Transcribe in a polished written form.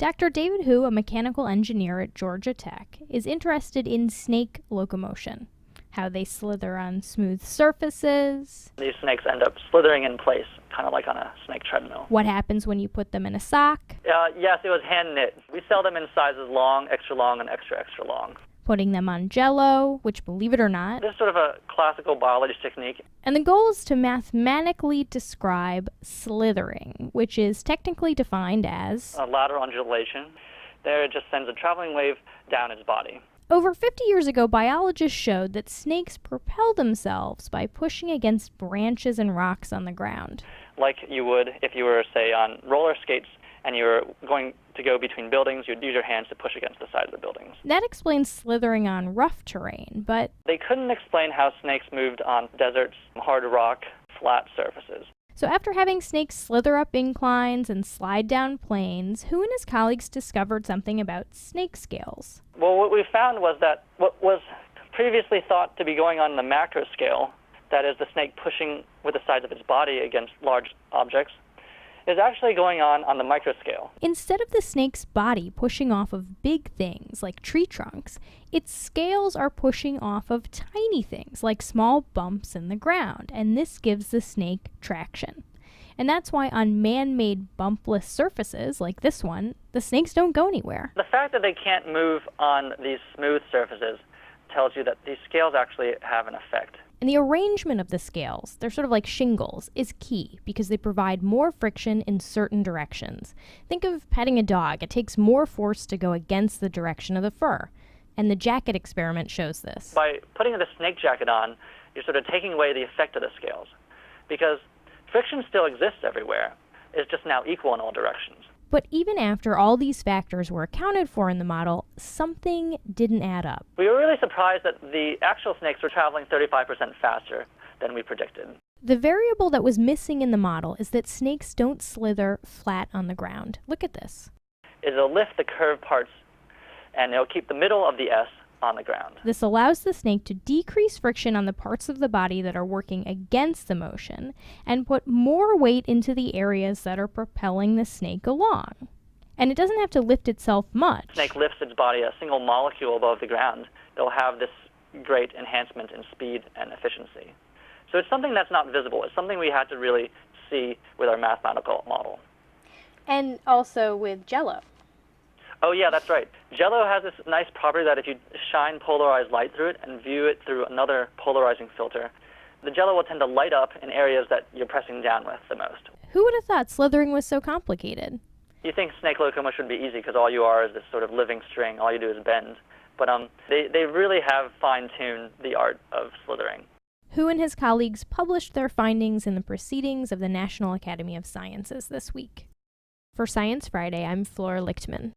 Dr. David Hu, a mechanical engineer at Georgia Tech, is interested in snake locomotion, how they slither on smooth surfaces. These snakes end up slithering in place, kind of like on a snake treadmill. What happens when you put them in a sock? Yes, it was hand knit. We sell them in sizes long, extra long, and extra, extra long. Putting them on Jell-O, which, believe it or not, This is sort of a classical biology technique. and the goal is to mathematically describe slithering, which is technically defined as A lateral undulation. There it just sends a traveling wave down its body. Over 50 years ago, biologists showed that snakes propel themselves by pushing against branches and rocks on the ground. Like you would if you were, say, on roller skates and you were going to go between buildings, you'd use your hands to push against the side of the buildings. That explains slithering on rough terrain, but They couldn't explain how snakes moved on deserts, hard rock, flat surfaces. so after having snakes slither up inclines and slide down plains, Hu and his colleagues discovered something about snake scales. Well, what we found was that what was previously thought to be going on the macro scale, that is the snake pushing with the sides of its body against large objects, is actually going on the micro scale. Instead of the snake's body pushing off of big things like tree trunks, its scales are pushing off of tiny things like small bumps in the ground, and this gives the snake traction. And that's why on man-made bumpless surfaces like this one, the snakes don't go anywhere. The fact that they can't move on these smooth surfaces tells you that these scales actually have an effect. And the arrangement of the scales, they're sort of like shingles, is key because they provide more friction in certain directions. Think of petting a dog. It takes more force to go against the direction of the fur. And the jacket experiment shows this. By putting the snake jacket on, you're sort of taking away the effect of the scales, because friction still exists everywhere. It's just now equal in all directions. But even after all these factors were accounted for in the model, something didn't add up. We were really surprised that the actual snakes were traveling 35% faster than we predicted. The variable that was missing in the model is that snakes don't slither flat on the ground. Look at this. It'll lift the curved parts, and it'll keep the middle of the S on the ground. This allows the snake to decrease friction on the parts of the body that are working against the motion and put more weight into the areas that are propelling the snake along. And it doesn't have to lift itself much. The snake lifts its body a single molecule above the ground. It'll have this great enhancement in speed and efficiency. So it's something that's not visible. It's something we had to really see with our mathematical model. And also with Jell-O. Oh, yeah, that's right. Jell-O has this nice property that if you shine polarized light through it and view it through another polarizing filter, the Jell-O will tend to light up in areas that you're pressing down with the most. Who would have thought slithering was so complicated? You think snake locomotion would be easy because all you are is this sort of living string. All you do is bend. But they really have fine-tuned the art of slithering. Hu and his colleagues published their findings in the Proceedings of the National Academy of Sciences this week. For Science Friday, I'm Flora Lichtman.